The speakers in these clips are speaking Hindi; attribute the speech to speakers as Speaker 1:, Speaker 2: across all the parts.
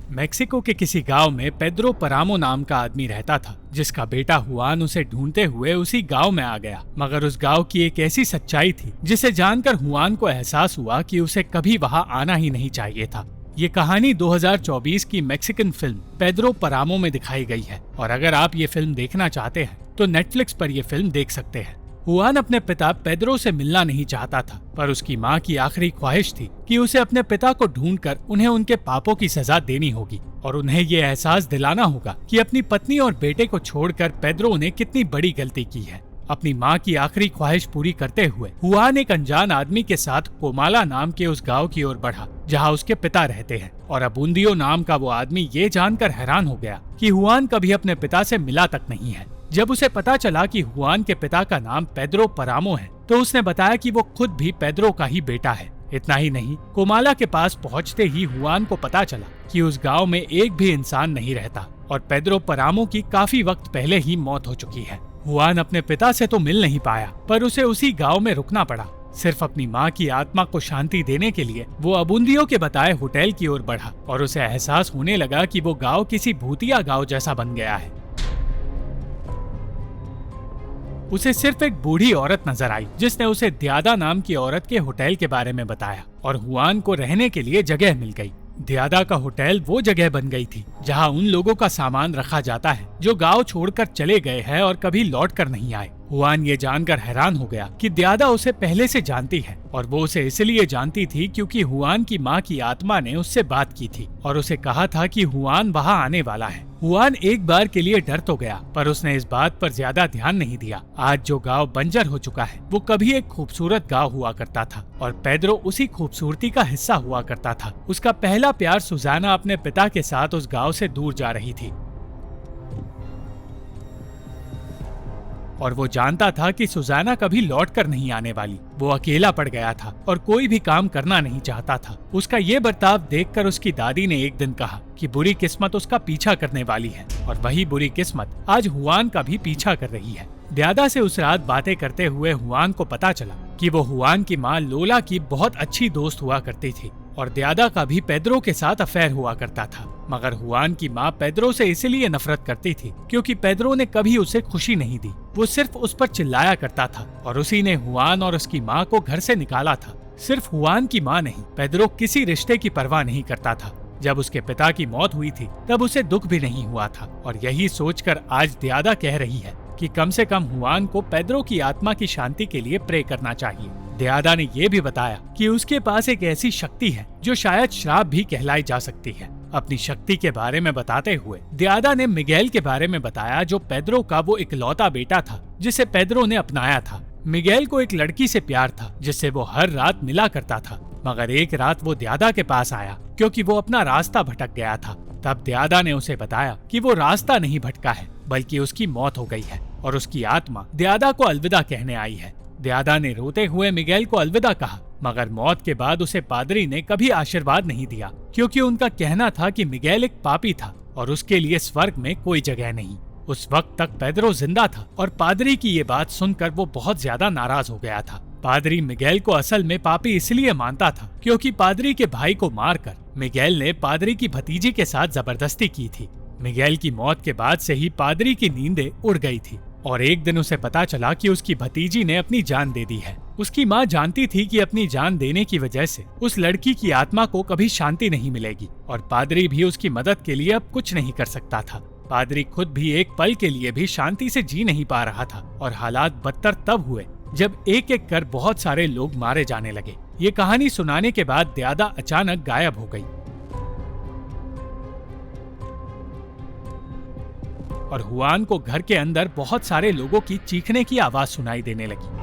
Speaker 1: मेक्सिको के किसी गांव में पेड्रो परामो नाम का आदमी रहता था, जिसका बेटा हुआन उसे ढूंढते हुए उसी गांव में आ गया। मगर उस गांव की एक ऐसी सच्चाई थी जिसे जानकर हुआन को एहसास हुआ कि उसे कभी वहां आना ही नहीं चाहिए था। ये कहानी 2024 की मैक्सिकन फिल्म पेड्रो परामो में दिखाई गई है और अगर आप ये फिल्म देखना चाहते हैं तो नेटफ्लिक्स पर ये फिल्म देख सकते हैं। हुआन अपने पिता पेड्रो से मिलना नहीं चाहता था, पर उसकी माँ की आखिरी ख्वाहिश थी कि उसे अपने पिता को ढूंढकर उन्हें उनके पापों की सजा देनी होगी और उन्हें ये एहसास दिलाना होगा कि अपनी पत्नी और बेटे को छोड़कर पेड्रो ने कितनी बड़ी गलती की है। अपनी माँ की आखिरी ख्वाहिश पूरी करते हुए हुआन एक अनजान आदमी के साथ कोमाला नाम के उस गांव की ओर बढ़ा जहाँ उसके पिता रहते हैं और अबूंदियो नाम का वो आदमी ये जानकर हैरान हो गया कि हुआन कभी अपने पिता से मिला तक नहीं है। जब उसे पता चला कि हुआन के पिता का नाम पेड्रो परामो है तो उसने बताया कि वो खुद भी पेड्रो का ही बेटा है। इतना ही नहीं, कोमाला के पास पहुंचते ही हुआन को पता चला कि उस गांव में एक भी इंसान नहीं रहता और पेड्रो परामो की काफी वक्त पहले ही मौत हो चुकी है। हुआन अपने पिता से तो मिल नहीं पाया, पर उसे उसी गांव में रुकना पड़ा। सिर्फ अपनी माँ की आत्मा को शांति देने के लिए वो अबूंदियो के बताए होटल की ओर बढ़ा और उसे एहसास होने लगा कि वो गांव किसी भूतिया गांव जैसा बन गया है। उसे सिर्फ एक बूढ़ी औरत नजर आई जिसने उसे द्यादा नाम की औरत के होटल के बारे में बताया और हुआन को रहने के लिए जगह मिल गई। द्यादा का होटल वो जगह बन गई थी जहां उन लोगों का सामान रखा जाता है जो गांव छोड़कर चले गए हैं और कभी लौट कर नहीं आए। हुआन ये जानकर हैरान हो गया कि द्यादा उसे पहले से जानती है और वो उसे इसलिए जानती थी क्योंकि हुआन की माँ की आत्मा ने उससे बात की थी और उसे कहा था कि हुआन वहाँ आने वाला है। हुआन एक बार के लिए डर तो गया, पर उसने इस बात पर ज्यादा ध्यान नहीं दिया। आज जो गांव बंजर हो चुका है वो कभी एक खूबसूरत गांव हुआ करता था और पेड्रो उसी खूबसूरती का हिस्सा हुआ करता था। उसका पहला प्यार सुजाना अपने पिता के साथ उस गांव से दूर जा रही थी और वो जानता था कि सुजाना कभी लौट कर नहीं आने वाली। वो अकेला पड़ गया था और कोई भी काम करना नहीं चाहता था। उसका ये बर्ताव देखकर उसकी दादी ने एक दिन कहा कि बुरी किस्मत उसका पीछा करने वाली है और वही बुरी किस्मत आज हुआन का भी पीछा कर रही है। द्यादा से उस रात बातें करते हुए हुआन को पता चला कि वो हुआन की माँ लोला की बहुत अच्छी दोस्त हुआ करती थी और द्यादा का भी पेड्रो के साथ अफेयर हुआ करता था। मगर हुआन की माँ पेड्रो से इसलिए नफरत करती थी क्योंकि पेड्रो ने कभी उसे खुशी नहीं दी। वो सिर्फ उस पर चिल्लाया करता था और उसी ने हुआन और उसकी माँ को घर से निकाला था। सिर्फ हुआन की माँ नहीं, पेड्रो किसी रिश्ते की परवाह नहीं करता था। जब उसके पिता की मौत हुई थी तब उसे दुख भी नहीं हुआ था और यही सोचकर आज द्यादा कह रही है कि कम से कम हुआन को पेड्रो की आत्मा की शांति के लिए प्रे करना चाहिए। द्यादा ने ये भी बताया कि उसके पास एक ऐसी शक्ति है जो शायद श्राप भी कहलाई जा सकती है। अपनी शक्ति के बारे में बताते हुए द्यादा ने मिगेल के बारे में बताया जो पेड्रो का वो इकलौता बेटा था जिसे पेड्रो ने अपनाया था। मिगेल को एक लड़की से प्यार था जिससे वो हर रात मिला करता था, मगर एक रात वो द्यादा के पास आया क्योंकि वो अपना रास्ता भटक गया था। तब द्यादा ने उसे बताया कि वो रास्ता नहीं भटका है बल्कि उसकी मौत हो गई है और उसकी आत्मा द्यादा को अलविदा कहने आई है। द्यादा ने रोते हुए मिगेल को अलविदा कहा, मगर मौत के बाद उसे पादरी ने कभी आशीर्वाद नहीं दिया क्योंकि उनका कहना था कि मिगेल एक पापी था और उसके लिए स्वर्ग में कोई जगह नहीं। उस वक्त तक पेड्रो जिंदा था और पादरी की ये बात सुनकर वो बहुत ज्यादा नाराज हो गया था। पादरी मिगेल को असल में पापी इसलिए मानता था क्योंकि पादरी के भाई को मारकर मिगेल ने पादरी की भतीजी के साथ जबरदस्ती की थी। मिगेल की मौत के बाद से ही पादरी की नींदें उड़ गई थी और एक दिन उसे पता चला कि उसकी भतीजी ने अपनी जान दे दी है। उसकी माँ जानती थी कि अपनी जान देने की वजह से उस लड़की की आत्मा को कभी शांति नहीं मिलेगी और पादरी भी उसकी मदद के लिए अब कुछ नहीं कर सकता था। पादरी खुद भी एक पल के लिए भी शांति से जी नहीं पा रहा था और हालात बदतर तब हुए जब एक एक कर बहुत सारे लोग मारे जाने लगे। ये कहानी सुनाने के बाद द्यादा अचानक गायब हो गई और हुआन को घर के अंदर बहुत सारे लोगों की चीखने की आवाज सुनाई देने लगी।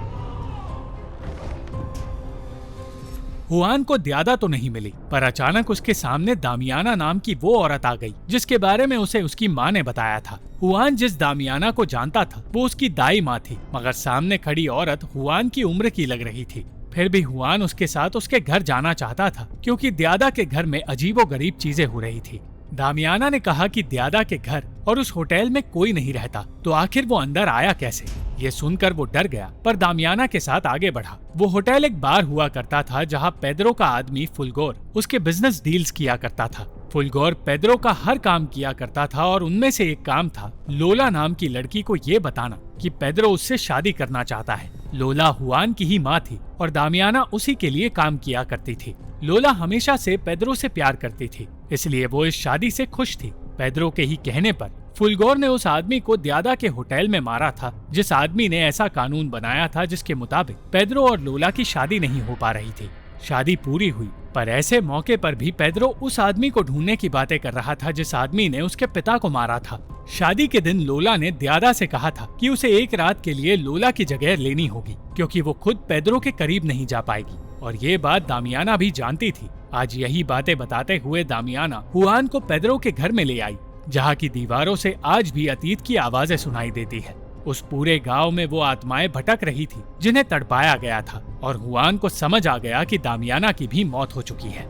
Speaker 1: हुआन को द्यादा तो नहीं मिली, पर अचानक उसके सामने दामियाना नाम की वो औरत आ गई जिसके बारे में उसे उसकी माँ ने बताया था। हुआन जिस दामियाना को जानता था वो उसकी दाई माँ थी, मगर सामने खड़ी औरत हुआन की उम्र की लग रही थी। फिर भी हुआन उसके साथ उसके घर जाना चाहता था क्योंकि द्यादा के घर में अजीबोगरीब चीजें हो रही थी। दामियाना ने कहा कि द्यादा के घर और उस होटल में कोई नहीं रहता, तो आखिर वो अंदर आया कैसे? ये सुनकर वो डर गया, पर दामियाना के साथ आगे बढ़ा। वो होटल एक बार हुआ करता था जहाँ पेड्रो का आदमी फुलगोर उसके बिजनेस डील्स किया करता था। फुलगोर पेद्रो का हर काम किया करता था और उनमें से एक काम था लोला नाम की लड़की को ये बताना कि पेद्रो उससे शादी करना चाहता है। लोला हुआन की ही माँ थी और दामियाना उसी के लिए काम किया करती थी। लोला हमेशा से पेद्रो से प्यार करती थी, इसलिए वो इस शादी से खुश थी। पेद्रो के ही कहने पर फुलगोर ने उस आदमी को द्यादा के होटल में मारा था, जिस आदमी ने ऐसा कानून बनाया था जिसके मुताबिक पेद्रो और लोला की शादी नहीं हो पा रही थी। शादी पूरी हुई, पर ऐसे मौके पर भी पेद्रो उस आदमी को ढूंढने की बातें कर रहा था जिस आदमी ने उसके पिता को मारा था। शादी के दिन लोला ने द्यादा से कहा था कि उसे एक रात के लिए लोला की जगह लेनी होगी, क्योंकि वो खुद पेद्रो के करीब नहीं जा पाएगी, और ये बात दामियाना भी जानती थी। आज यही बातें बताते हुए दामियाना हुआन को पेद्रो के घर में ले आई, जहाँ की दीवारों से आज भी अतीत की आवाजें सुनाई देती है। उस पूरे गांव में वो आत्माएं भटक रही थी जिन्हें तड़पाया गया था, और हुआन को समझ आ गया कि दामियाना की भी मौत हो चुकी है।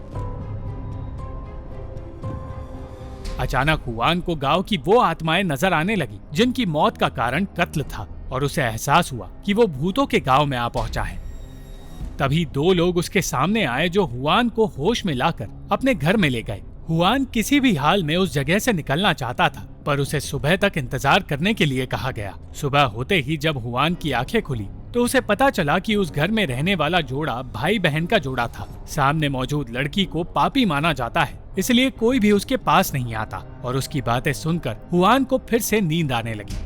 Speaker 1: अचानक हुआन को गांव की वो आत्माएं नजर आने लगी जिनकी मौत का कारण कत्ल था, और उसे एहसास हुआ कि वो भूतों के गांव में आ पहुंचा है। तभी दो लोग उसके सामने आए जो हुआन को होश में लाकर अपने घर में ले गए। हुआन किसी भी हाल में उस जगह से निकलना चाहता था, पर उसे सुबह तक इंतजार करने के लिए कहा गया। सुबह होते ही जब हुआन की आंखें खुली तो उसे पता चला कि उस घर में रहने वाला जोड़ा भाई बहन का जोड़ा था। सामने मौजूद लड़की को पापी माना जाता है, इसलिए कोई भी उसके पास नहीं आता, और उसकी बातें सुनकर हुआन को फिर से नींद आने लगी।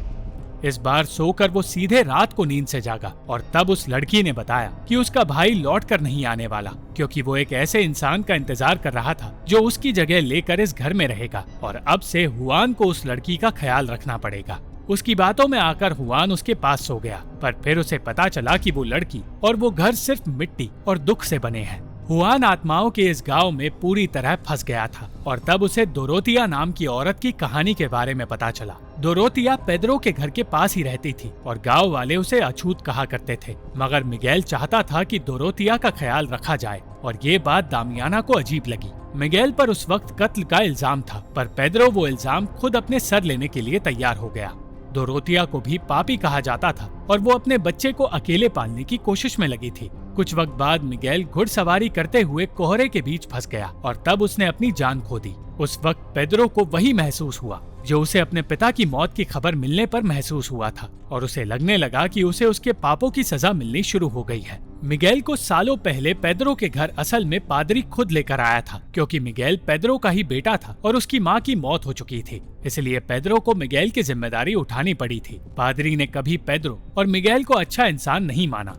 Speaker 1: इस बार सोकर वो सीधे रात को नींद से जागा, और तब उस लड़की ने बताया कि उसका भाई लौट कर नहीं आने वाला, क्योंकि वो एक ऐसे इंसान का इंतजार कर रहा था जो उसकी जगह लेकर इस घर में रहेगा, और अब से हुआन को उस लड़की का ख्याल रखना पड़ेगा। उसकी बातों में आकर हुआन उसके पास सो गया, पर फिर उसे पता चला कि वो लड़की और वो घर सिर्फ मिट्टी और दुख से बने हैं। हुआन आत्माओं के इस गांव में पूरी तरह फंस गया था, और तब उसे दोरोतिया नाम की औरत की कहानी के बारे में पता चला। दोरोतिया पेद्रो के घर के पास ही रहती थी, और गांव वाले उसे अछूत कहा करते थे, मगर मिगेल चाहता था कि दोरोतिया का ख्याल रखा जाए, और ये बात दामियाना को अजीब लगी। मिगेल पर उस वक्त कत्ल का इल्जाम था, पर पेद्रो वो इल्जाम खुद अपने सर लेने के लिए तैयार हो गया। दोरोतिया को भी पापी कहा जाता था, और वो अपने बच्चे को अकेले पालने की कोशिश में लगी थी। कुछ वक्त बाद मिगेल घुड़सवारी करते हुए कोहरे के बीच फंस गया, और तब उसने अपनी जान खो दी। उस वक्त पेद्रो को वही महसूस हुआ जो उसे अपने पिता की मौत की खबर मिलने पर महसूस हुआ था, और उसे लगने लगा कि उसे उसके पापों की सजा मिलनी शुरू हो गई है। मिगेल को सालों पहले पेद्रो के घर असल में पादरी खुद लेकर आया था, क्योंकि मिगेल पेद्रो का ही बेटा था और उसकी माँ की मौत हो चुकी थी, इसलिए पेद्रो को मिगेल की जिम्मेदारी उठानी पड़ी थी। पादरी ने कभी पेद्रो और मिगेल को अच्छा इंसान नहीं माना,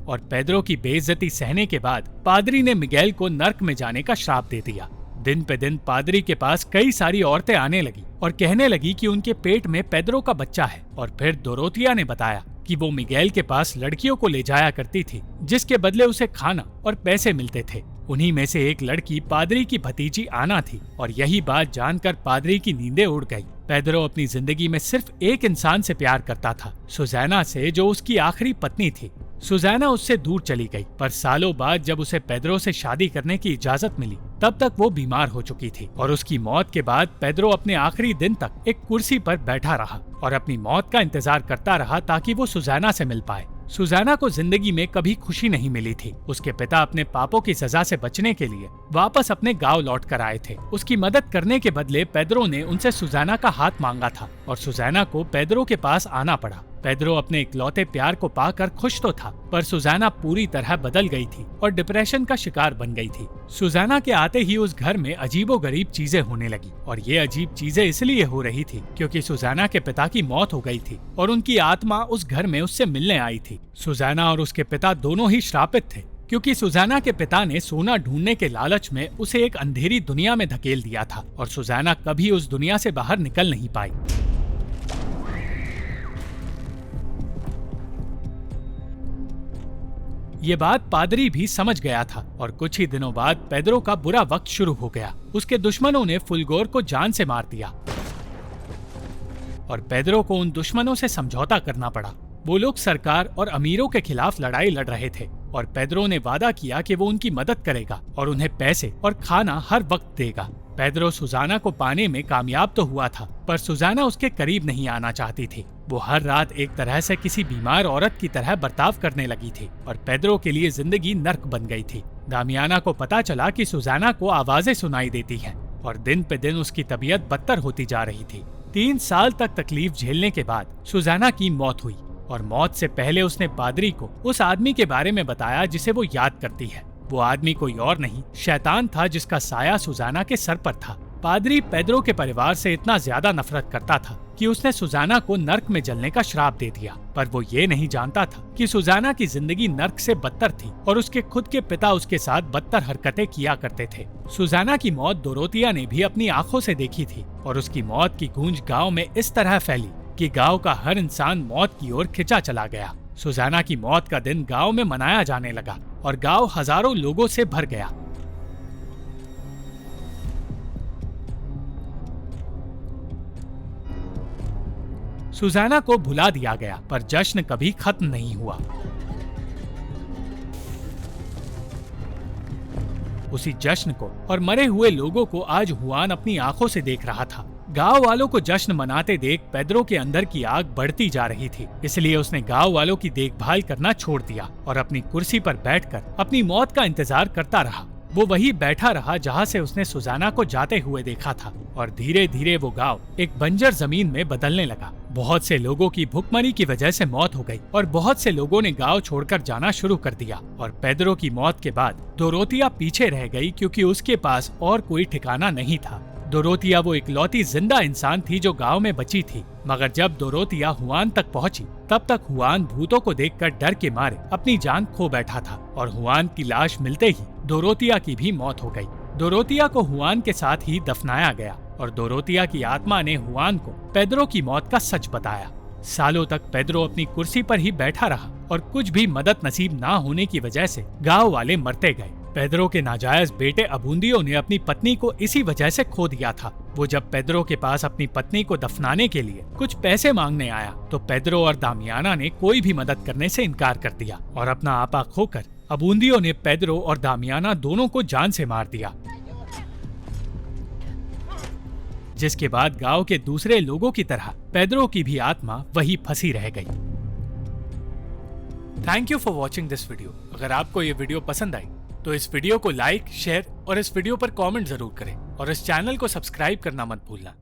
Speaker 1: और पेद्रो की बेइज्जती सहने के बाद पादरी ने मिगेल को नर्क में जाने का श्राप दे दिया। दिन पे दिन पादरी के पास कई सारी औरतें आने लगी और कहने लगी कि उनके पेट में पेद्रो का बच्चा है, और फिर दोरोतिया ने बताया कि वो मिगेल के पास लड़कियों को ले जाया करती थी, जिसके बदले उसे खाना और पैसे मिलते थे। उन्हीं में से एक लड़की पादरी की भतीजी आना थी, और यही बात जानकर पादरी की नींदें उड़ गई। पेद्रो अपनी जिंदगी में सिर्फ एक इंसान से प्यार करता था, सुजैना से, जो उसकी आखिरी पत्नी थी। सुजैना उससे दूर चली गई, पर सालों बाद जब उसे पेद्रो से शादी करने की इजाजत मिली, तब तक वो बीमार हो चुकी थी, और उसकी मौत के बाद पेद्रो अपने आखिरी दिन तक एक कुर्सी पर बैठा रहा और अपनी मौत का इंतजार करता रहा ताकि वो सुजैना से मिल पाए। सुजैना को जिंदगी में कभी खुशी नहीं मिली थी। उसके पिता अपने पापों की सजा से बचने के लिए वापस अपने गांव लौट कर आए थे। उसकी मदद करने के बदले पेद्रो ने उनसे सुजैना का हाथ मांगा था, और सुजैना को पेद्रो के पास आना पड़ा। पेद्रो अपने इकलौते प्यार को पाकर खुश तो था, पर सुजैना पूरी तरह बदल गई थी और डिप्रेशन का शिकार बन गई थी। सुजैना के आते ही उस घर में अजीबोगरीब चीजें होने लगी, और ये अजीब चीजें इसलिए हो रही थी क्योंकि सुजैना के पिता की मौत हो गई थी और उनकी आत्मा उस घर में उससे मिलने आई थी। सुजैना और उसके पिता दोनों ही श्रापित थे, क्योंकि सुजैना के पिता ने सोना ढूंढने के लालच में उसे एक अंधेरी दुनिया में धकेल दिया था, और सुजैना कभी उस दुनिया से बाहर निकल नहीं पाई। ये बात पादरी भी समझ गया था, और कुछ ही दिनों बाद पेद्रो का बुरा वक्त शुरू हो गया। उसके दुश्मनों ने फुलगोर को जान से मार दिया, और पेद्रो को उन दुश्मनों से समझौता करना पड़ा। वो लोग सरकार और अमीरों के खिलाफ लड़ाई लड़ रहे थे, और पेद्रो ने वादा किया कि वो उनकी मदद करेगा और उन्हें पैसे और खाना हर वक्त देगा। पेद्रो सुजाना को पाने में कामयाब तो हुआ था, पर सुजाना उसके करीब नहीं आना चाहती थी। वो हर रात एक तरह से किसी बीमार औरत की तरह बर्ताव करने लगी थी, और पेद्रो के लिए जिंदगी नर्क बन गई थी। दामियाना को पता चला कि सुजाना को आवाजें सुनाई देती हैं, और दिन पे दिन उसकी तबीयत बदतर होती जा रही थी। 3 साल तक तकलीफ झेलने के बाद सुजाना की मौत हुई और मौत से पहले उसने पादरी को उस आदमी के बारे में बताया जिसे वो याद करती है। वो आदमी कोई और नहीं, शैतान था जिसका साया सुजाना के सर पर था। पादरी पेद्रो के परिवार से इतना ज्यादा नफरत करता था कि उसने सुजाना को नर्क में जलने का श्राप दे दिया, पर वो ये नहीं जानता था कि सुजाना की जिंदगी नर्क से बदतर थी और उसके खुद के पिता उसके साथ बदतर हरकतें किया करते थे। सुजाना की मौत डोरोथिया ने भी अपनी आंखों से देखी थी और उसकी मौत की गूंज गांव में इस तरह फैली कि गांव का हर इंसान मौत की ओर खिंचा चला गया। सुजाना की मौत का दिन गांव में मनाया जाने लगा और गांव हजारों लोगों से भर गया। सुजाना को भुला दिया गया, पर जश्न कभी खत्म नहीं हुआ। उसी जश्न को और मरे हुए लोगों को आज हुआन अपनी आंखों से देख रहा था। गांव वालों को जश्न मनाते देख पेद्रो के अंदर की आग बढ़ती जा रही थी, इसलिए उसने गांव वालों की देखभाल करना छोड़ दिया और अपनी कुर्सी पर बैठकर अपनी मौत का इंतजार करता रहा। वो वही बैठा रहा जहाँ से उसने सुजाना को जाते हुए देखा था और धीरे धीरे वो गांव एक बंजर जमीन में बदलने लगा। बहुत से लोगों की भुखमरी की वजह से मौत हो गई और बहुत से लोगों ने गांव छोड़कर जाना शुरू कर दिया। और पेद्रो की मौत के बाद डोरोथिया पीछे रह गई क्योंकि उसके पास और कोई ठिकाना नहीं था। डोरोथिया वो इकलौती जिंदा इंसान थी जो गांव में बची थी, मगर जब डोरोथिया हुआन तक पहुंची तब तक हुआन भूतों को देखकर डर के मारे अपनी जान खो बैठा था और हुआन की लाश मिलते ही डोरोथिया की भी मौत हो गई। डोरोथिया को हुआन के साथ ही दफनाया गया और डोरोथिया की आत्मा ने हुआन को पेद्रो की मौत का सच बताया। सालों तक पेद्रो अपनी कुर्सी पर ही बैठा रहा और कुछ भी मदद नसीब ना होने की वजह से गांव वाले मरते गए। पेद्रो के नाजायज बेटे अबूंदियो ने अपनी पत्नी को इसी वजह से खो दिया था। वो जब पेद्रो के पास अपनी पत्नी को दफनाने के लिए कुछ पैसे मांगने आया तो पेद्रो और दामियाना ने कोई भी मदद करने से इनकार कर दिया और अपना आपा खोकर अबूंदियो ने पेद्रो और दामियाना दोनों को जान से मार दिया, जिसके बाद गांव के दूसरे लोगों की तरह पेद्रो की भी आत्मा वही फंसी रह गई। Thank you for watching this video. अगर आपको ये वीडियो पसंद आई तो इस वीडियो को लाइक, शेयर और इस वीडियो पर कमेंट जरूर करें और इस चैनल को सब्सक्राइब करना मत भूलना।